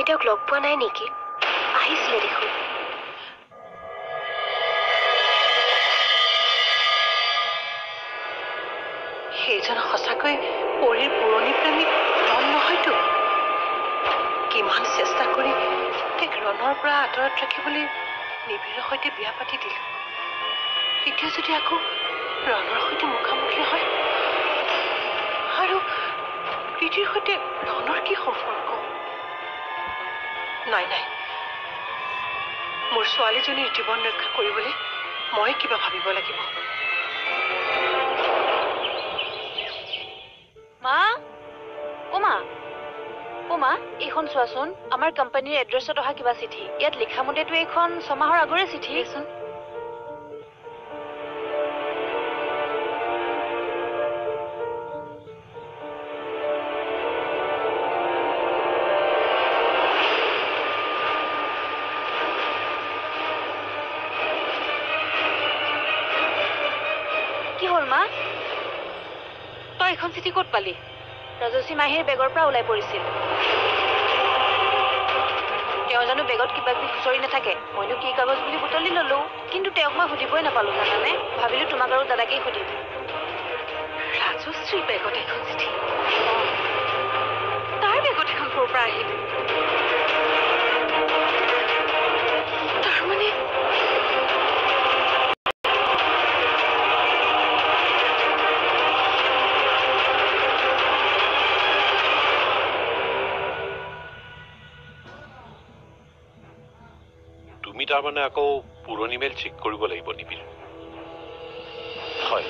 তেওঁক লগ পোৱা নাই নেকি? আহিছিলে দেখোন। সেইজন সঁচাকৈ পৰীৰ পুৰণি প্ৰেমিক ৰণ নহয়তো। কিমান চেষ্টা কৰি তাইক ৰণৰ পৰা আঁতৰত ৰাখিবলৈ নিবিড়ৰ সৈতে বিয়া পাতি দিলো। এতিয়া যদি আকৌ ৰণৰ সৈতে মুখামুখি হয়, আৰু প্ৰীতিৰ সৈতে ৰণৰ কি সম্পৰ্ক? নাই নাই, মোৰ ছোৱালীজনীৰ জীৱন ৰক্ষা কৰিবলৈ মই কিবা ভাবিব লাগিব। মা, মা, এইখন চোৱাচোন, আমাৰ কোম্পানীৰ এড্ৰেছত অহা কিবা চিঠি। ইয়াত লিখা মতেতো এইখন 6 মাহৰ আগৰে চিঠি। চোন কি হ'ল মা? তই এখন চিঠি ক'ত পালি? ৰাজশ্ৰী মাহীৰ বেগৰ পৰা ওলাই পৰিছিল। তেওঁ জানো বেগত কিবা কিবি খুচৰি নাথাকে? মইনো কি কাগজ বুলি বুটলি ললো, কিন্তু তেওঁক মই সুধিবই নাপালো জানানে। ভাবিলো তোমাক আৰু দাদাকেই সুধিম। ৰাজশ্ৰীৰ বেগত এখন চিঠি? তাৰ বেগত এখন ক'ৰ পৰা আহিল? তাৰমানে তুমি তাৰমানে আকৌ পুৰণি মেইল চেক কৰিব লাগিব নিবিড়। হয়,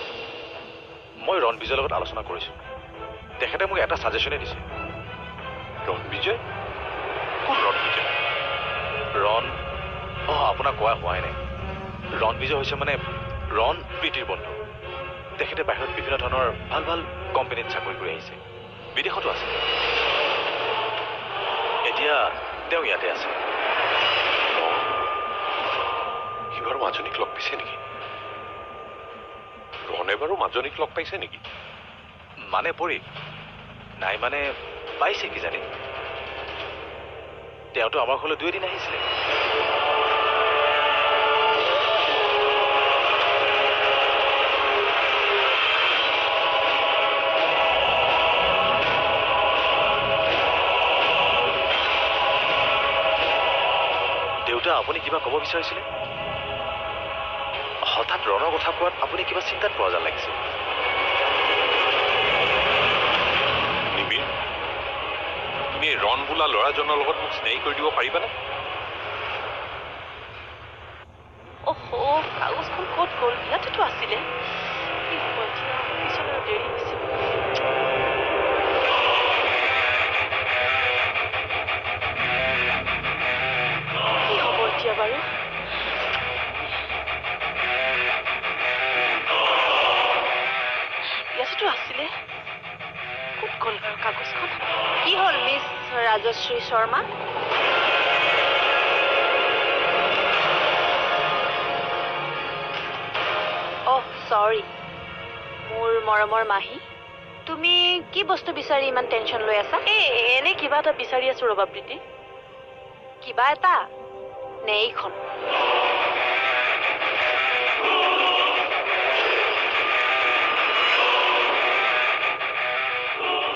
মই ৰণবিজয়ৰ লগত আলোচনা কৰিছো। তেখেতে মোক এটা ছাজেশ্যনে দিছে। ৰণবিজয়? কোন ৰণবিজয়? আপোনাক কোৱা হোৱাই নাই। ৰণবিজয় হৈছে মানে ৰণ প্ৰীতিৰ বন্ধু। তেখেতে বাহিৰত বিভিন্ন ধৰণৰ ভাল ভাল কোম্পানীত চাকৰি কৰি আহিছে, বিদেশতো আছে। এতিয়া তেওঁ ইয়াতে আছে। সি বাৰু মাজনীক লগ পাইছে নেকি? ৰণে বাৰু মাজনীক লগ পাইছে নেকি? মানে পৰি নাই, মানে পাইছে কিজানি। তেওঁতো আমাৰ ঘৰলৈ 2 দিন আহিছিলে। দেউতা, আপুনি কিবা ক'ব বিচাৰিছিলে? হঠাৎ ৰণৰ কথা কোৱাত আপুনি কিবা চিন্তাত পোৱা যেন লাগিছে। নিবিড়, তুমি এই ৰণ বোলা ল'ৰাজনৰ লগত মোক স্নেহী কৰি দিব পাৰিবানে? কাগজখন ক'ত গ'ল? ইয়াতেতো আছিলে। কি হ'ব এতিয়া? পিছলৈ দেৰি হৈছে। কি হ'ব এতিয়া বাৰু? ইয়াতেতো আছিলে। ক'ত গ'ল বাৰু কাগজখন? কি হ'ল মিছ ৰাজশ্ৰী শৰ্মা? চৰি মোৰ মৰমৰ মাহী, তুমি কি বস্তু বিচাৰি ইমান টেনশ্যন লৈ আছা? এনে কিবা এটা বিচাৰি আছো ৰবা প্ৰীতি। কিবা এটা নে এইখন?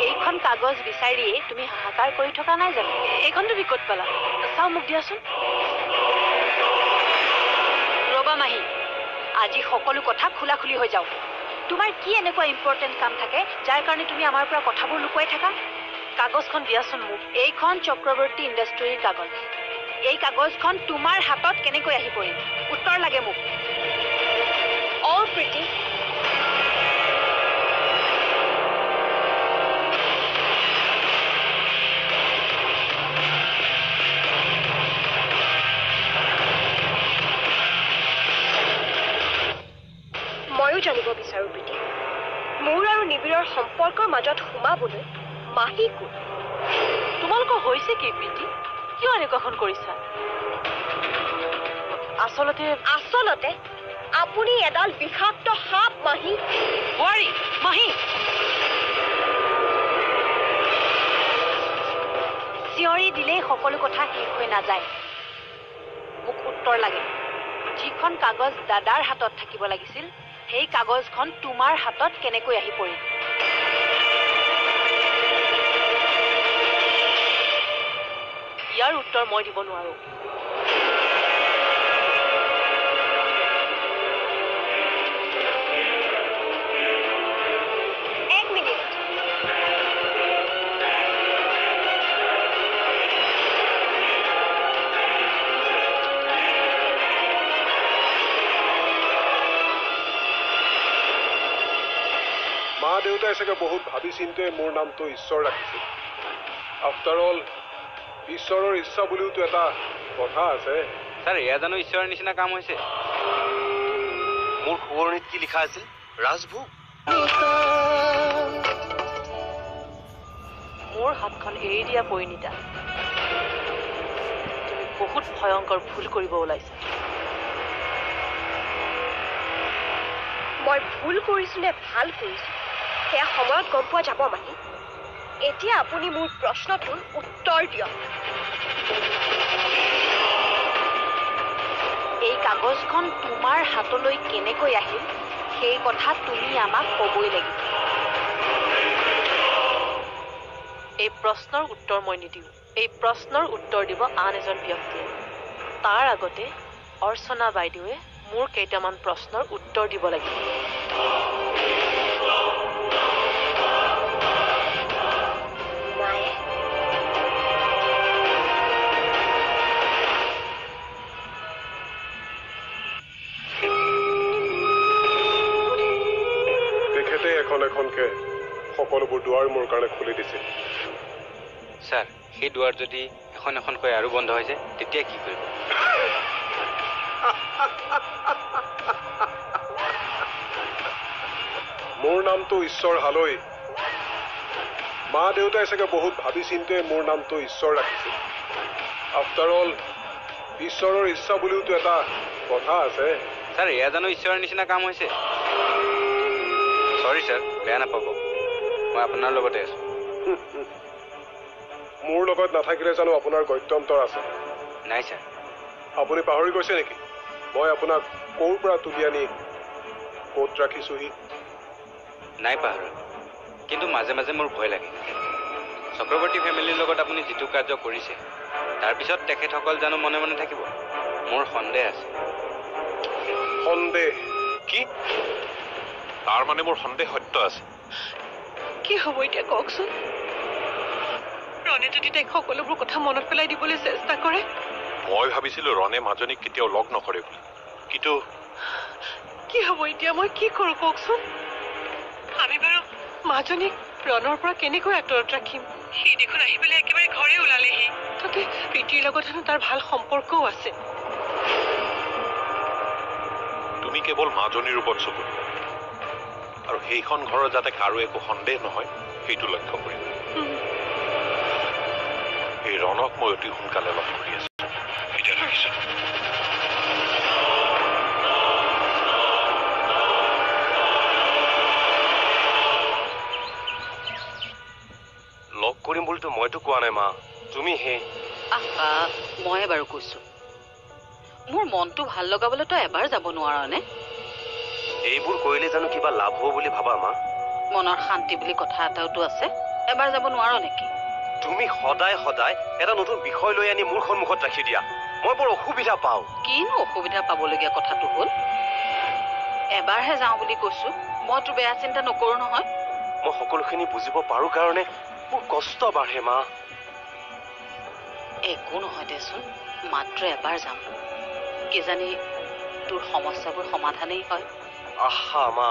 এইখন কাগজ বিচাৰিয়ে তুমি হাহাকাৰ কৰি থকা নাই জানো? এইখন তুমি ক'ত পালা? চাও, মোক দিয়াচোন। ৰবা মাহী, আজি সকলো কথা খোলাখুলি হৈ যাওক। তোমাৰ কি এনেকুৱা ইম্পৰ্টেণ্ট কাম থাকে যাৰ কাৰণে তুমি আমাৰ পৰা কথাবোৰ লুকুৱাই থাকা? কাগজখন দিয়াচোন মোক। এইখন চক্ৰৱৰ্তী ইণ্ডাষ্ট্ৰীৰ কাগজ। এই কাগজখন তোমাৰ হাতত কেনেকৈ আহি পৰিল? উত্তৰ লাগে মোক। প্ৰীতি, ময়ো জানিব বিচাৰো প্ৰীতি, মোৰ আৰু নিবিড়ৰ সম্পৰ্কৰ মাজত সোমাবলৈ মাহী কোন? তোমালোকৰ হৈছে কি প্ৰীতি? কিয় এনেকুৱাখন কৰিছা? আচলতে আপুনি এডাল বিষাক্ত সাপ মাহী। বোৱাৰী, মাহী। চিঞৰ উত্তৰেই দিলেই সকলো কথা শেষ হৈ নাযায়। মোক উত্তৰ লাগে। যিখন কাগজ দাদাৰ হাতত থাকিব লাগিছিল সেই কাগজখন তোমাৰ হাতত কেনেকৈ আহি পৰিল? ইয়াৰ উত্তৰ মই দিব নোৱাৰো। এক মিনিট। মা দেউতাই চাগে বহুত ভাবি চিন্তে মোৰ নামটো ঈশ্বৰ ৰাখিছিল। আফটাৰ অল ঈশ্বৰৰ ইচ্ছা বুলিওতো এটা কথা আছে। ছাৰ এয়া জানো ঈশ্বৰৰ নিচিনা কাম হৈছে? মোৰ সোঁৱৰণিত কি লিখা আছিল? ৰাজভোগ। মোৰ হাতখন এৰি দিয়া পৰিণীতা, তুমি বহুত ভয়ংকৰ ভুল কৰিব ওলাইছা। মই ভুল কৰিছো নে ভাল কৰিছো সেয়া সময়ত গম পোৱা যাব মানি। এতিয়া আপুনি মোৰ প্ৰশ্নটোৰ উত্তৰ দিয়ক। এই কাগজখন তোমাৰ হাতলৈ কেনেকৈ আহিল সেই কথা তুমি আমাক ক'বই লাগিব। এই প্ৰশ্নৰ উত্তৰ মই নিদিওঁ। এই প্ৰশ্নৰ উত্তৰ দিব আন এজন ব্যক্তিয়ে। তাৰ আগতে অৰ্চনা বাইদেৱে মোৰ কেইটামান প্ৰশ্নৰ উত্তৰ দিব লাগিব। মায়ে তেখেতে এখন এখনকে সকলোবোৰ দুৱাৰ মোৰ কাৰণে খুলি দিছিল। ছাৰ সেই দুৱাৰ যদি এখন এখনকৈ আৰু বন্ধ হৈ যায় তেতিয়া কি কৰিব? মোৰ নামটো ঈশ্বৰ হালৈ। মা দেউতাই চাগে বহুত ভাবি চিন্তে মোৰ নামটো ঈশ্বৰ ৰাখিছিল। আফটাৰ অল ঈশ্বৰৰ ইচ্ছা বুলিওতো এটা কথা আছে। ছাৰ এয়া জানো ঈশ্বৰৰ নিচিনা কাম হৈছে? চৰি ছাৰ, বেয়া নাপাব, মই আপোনাৰ লগতে আছো। মোৰ লগত নাথাকিলে জানো আপোনাৰ গত্যন্তৰ আছে? নাই ছাৰ। আপুনি পাহৰি গৈছে নেকি মই আপোনাক ক'ৰ পৰা তুলি আনি ক'ত ৰাখিছোহি? নাই পাহৰা, কিন্তু মাজে মাজে মোৰ ভয় লাগে। চক্ৰৱৰ্তী ফেমিলিৰ লগত আপুনি যিটো কাৰ্য কৰিছে তাৰপিছত তেখেতসকল জানো মনে মনে থাকিব? মোৰ সন্দেহ আছে। সন্দেহ? কি? তাৰ মানে মোৰ সন্দেহ সত্য আছে। কি হ'ব এতিয়া কওকচোন? ৰনে যদি তাইক সকলোবোৰ কথা মনত পেলাই দিবলৈ চেষ্টা কৰে? মই ভাবিছিলো ৰনে মাজনীক কেতিয়াও লগ নকৰে বুলি, কিন্তু কি হ'ব এতিয়া? মই কি কৰো কওকচোন? আমি বাৰু মাজনীক ৰণৰ পৰা কেনেকৈ আঁতৰত ৰাখিম? সি দেখোন আহি পেলাই একেবাৰে ঘৰে ওলালেহি। তাতে প্ৰীতিৰ লগত হেনো তাৰ ভাল সম্পৰ্কও আছে। তুমি কেৱল মাজনীৰ ওপৰত চকু দিবা আৰু সেইখন ঘৰৰ যাতে কাৰো একো সন্দেহ নহয় সেইটো লক্ষ্য কৰিবা। এই ৰণক মই অতি সোনকালে লগ কৰি আছো। এতিয়া ৰাখিছো। লগ কৰিম বুলিতো মইতো কোৱা নাই মা, তুমিহে। আহা, মই বাৰু কৈছো। মোৰ মনটো ভাল লগাবলৈ তই এবাৰ যাব নোৱাৰনে? এইবোৰ কৰিলে জানো কিবা লাভ হ'ব বুলি ভাবা মা? মনৰ শান্তি বুলি কথা এটাওতো আছে। এবাৰ যাব নোৱাৰ নেকি? তুমি সদায় সদায় এটা নতুন বিষয় লৈ আনি মোৰ সন্মুখত ৰাখি দিয়া। মই বৰ অসুবিধা পাওঁ। কিনো অসুবিধা পাবলগীয়া কথাটো হ'ল? এবাৰহে যাওঁ বুলি কৈছো, মইতো বেয়া চিন্তা নকৰো নহয়। মই সকলোখিনি বুজিব পাৰো কাৰণে মোৰ কষ্ট বাঢ়ে মা। একো নহয় দেচোন, মাত্ৰ এবাৰ যাম। কিজানি তোৰ সমস্যাবোৰ সমাধানেই হয়। আহা মা,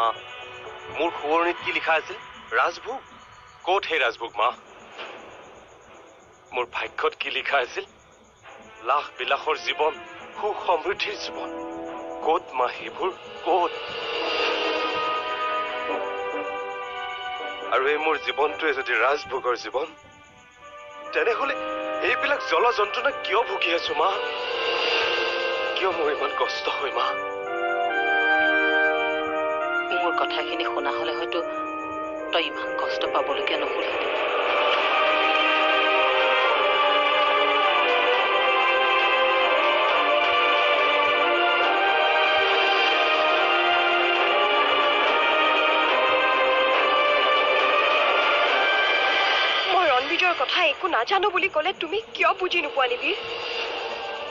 মোৰ সোঁৱৰণিত কি লিখা আছিল? ৰাজভোগ। ক'ত সেই ৰাজভোগ মা? মোৰ ভাগ্যত কি লিখা আছিল? লাখ বিলাসৰ জীৱন, সুখ সমৃদ্ধিৰ জীৱন। ক'ত মা সেইবোৰ? ক'ত? আৰু এই মোৰ জীৱনটোৱে যদি ৰাজভোগৰ জীৱন, তেনেহলে এইবিলাক জ্বলা যন্ত্ৰণা কিয় ভুগি আছো মা? কিয় মোৰ ইমান কষ্ট হয় মা? মোৰ কথাখিনি শুনা হলে হয়তো তই ইমান কষ্ট পাবলগীয়া নহ'ল। ৰণ-বিজয়ৰ কথা একো নাজানো বুলি ক'লে তুমি কিয় বুজি নোপোৱা নিবিৰ?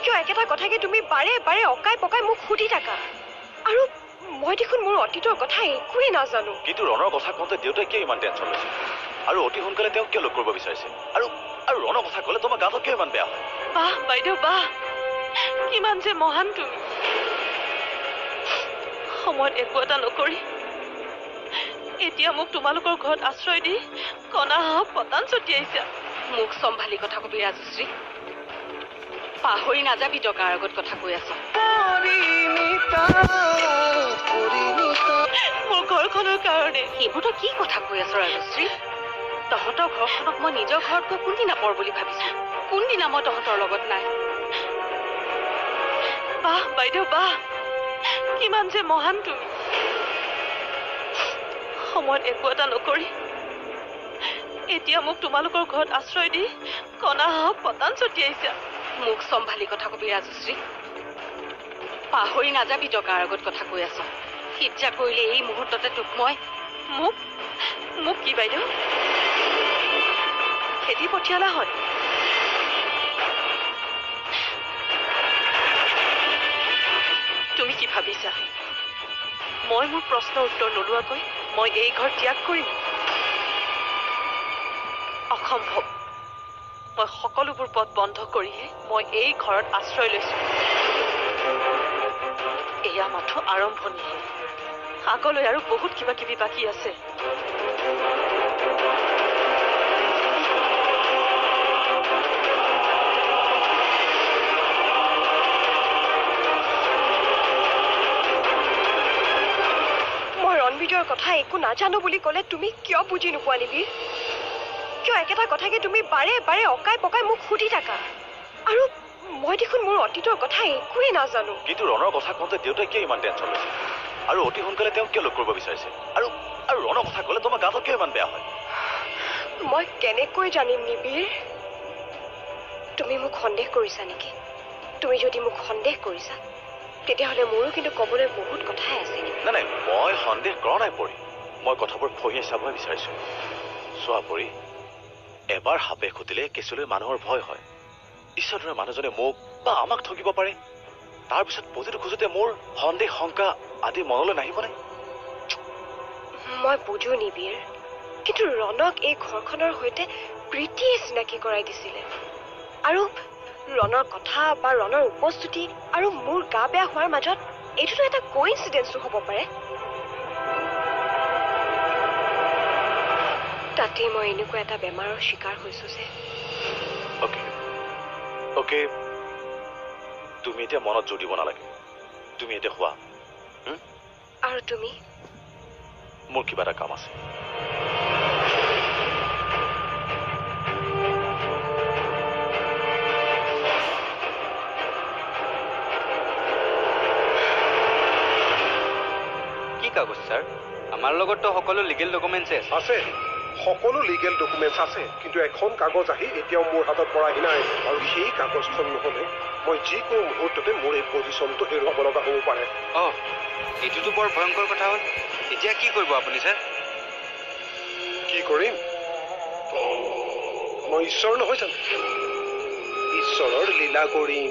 কিয় একেটা কথাকে তুমি বাৰে বাৰে অকাই পকাই মোক সুধি থাকা? আৰু মই দেখোন মোৰ অতীতৰ কথা একোৱেই নাজানো। কিন্তু ৰণৰ কথা কওঁতে দেউতাই কিয় ইমান টেনশ্যন লৈছে? আৰু অতি সোনকালে তেওঁক কিয় লগ কৰিব বিচাৰিছে? আৰু ৰণৰ কথা ক'লে তোমাৰ গাটো কিয় ইমান বেয়া হয়? বাহ বাইদেউ বাহ, কিমান যে মহান তুমি। সময়ত একো এটা নকৰি এতিয়া মোক তোমালোকৰ ঘৰত আশ্ৰয় দি কণা হাঁহক পতান ছটিয়াইছা। মোক চম্ভালি কথা কবি ৰাজশ্ৰী, পাহৰি নাযাবি টকাৰ আগত কথা কৈ আছ। মোৰ ঘৰখনৰ কাৰণে। সেইবোৰ তই কি কথা কৈ আছ ৰাজশ্ৰী? তহঁতৰ ঘৰখনক মই নিজৰ ঘৰত গৈ কোনদিনা পৰ বুলি ভাবিছো? কোনদিনা মই তহঁতৰ লগত নাই? বাহ বাইদেউ বাহ, কিমান যে মহান তুমি। সময়ত একো এটা নকৰি এতিয়া মোক তোমালোকৰ ঘৰত আশ্ৰয় দি কণা হাঁহক পতান ছটিয়াইছা। মোক চম্ভালি কথা কবি ৰাজশ্ৰী, পাহৰি নাযাবি টকাৰ আগত কথা কৈ আছ। ইচ্ছা কৰিলে এই মুহূৰ্ততে তোক মই মোক মোক কি বাইদেউ খেদি পঠিয়ালা হয়? তুমি কি ভাবিছা মই মোৰ প্ৰশ্নৰ উত্তৰ নোলোৱাকৈ মই এই ঘৰ ত্যাগ কৰিম? অসম্ভৱ। মই সকলোবোৰ পথ বন্ধ কৰিহে মই এই ঘৰত আশ্ৰয় লৈছো। এয়া মাথো আৰম্ভণিহে, আগলৈ আৰু বহুত কিবা কিবি বাকী আছে। ৰণ-বিজয়ৰ কথা একো নাজানো বুলি ক'লে তুমি কিয় বুজি নোপোৱা নিবিৰ? কিয় একেটা কথাকে তুমি বাৰে বাৰে অকাই পকাই মোক সুধি থাকা? আৰু মই দেখোন মোৰ অতীতৰ কথা একোৱেই নাজানো। কিন্তু ৰণৰ কথা কওঁতে দেউতাই কিয় ইমান টেনশ্যন লৈছে? আৰু অতি সোনকালে তেওঁক কিয় লগ কৰিব বিচাৰিছে? আৰু ৰণৰ কথা ক'লে তোমাৰ গাটো কিয় ইমান বেয়া হয়? মই কেনেকৈ জানিম নিবিৰ? তুমি মোক সন্দেহ কৰিছা নেকি? তুমি যদি মোক সন্দেহ কৰিছা তেতিয়াহ'লে মোৰো কিন্তু ক'বলৈ বহুত কথাই আছে। নাই মই সন্দেহ কৰা নাই পৰি, মই কথাবোৰ ফহিয়াই চাবহে বিচাৰিছো। চোৱা পৰি, এবাৰ সাপে খুটিলে কেঁচুলৈ মানুহৰ ভয় হয়। ঈশ্বৰৰ দৰে মানুহজনে মোক বা আমাক ঠগিব পাৰে, তাৰপিছত প্ৰতিটো খোজতে মোৰ সন্দেহ শংকা আদি মনলৈ নাহিবনে? মই বুজো নিবিৰ, কিন্তু ৰণক এই ঘৰখনৰ সৈতে প্ৰীতিয়ে চিনাকি কৰাই দিছিলে। আৰু ৰণৰ কথা বা ৰণৰ উপস্থিতি আৰু মোৰ গা বেয়া হোৱাৰ মাজত এইটোতো এটা কোইনচিডেন্সো হ'ব পাৰে। তাতে মই এনেকুৱা এটা বেমাৰৰ চিকাৰ হৈছো যে। অ'কে, তুমি এতিয়া মনত জোৰ দিব নালাগে। তুমি এতিয়া শোৱা। আৰু তুমি? মোৰ কিবা এটা কাম আছে। কাগজ স্যাৰ, আমাৰ লগততো সকলো লিগেল ডকুমেণ্টছে আছে। সকলো লিগেল ডকুমেণ্টছ আছে, কিন্তু এখন কাগজ আহি এতিয়াও মোৰ হাতত পৰাহি নাই। আৰু সেই কাগজখন নহ'লে মই যিকোনো মুহূৰ্ততে মোৰ এই পজিশ্যনটো হেৰুৱাব লগা হ'ব পাৰে। এইটোতো বৰ ভয়ংকৰ কথা হ'ল। এতিয়া কি কৰিব আপুনি ছাৰ? কি কৰিম? মই ঈশ্বৰ নহয় জানো? ঈশ্বৰৰ লীলা কৰিম।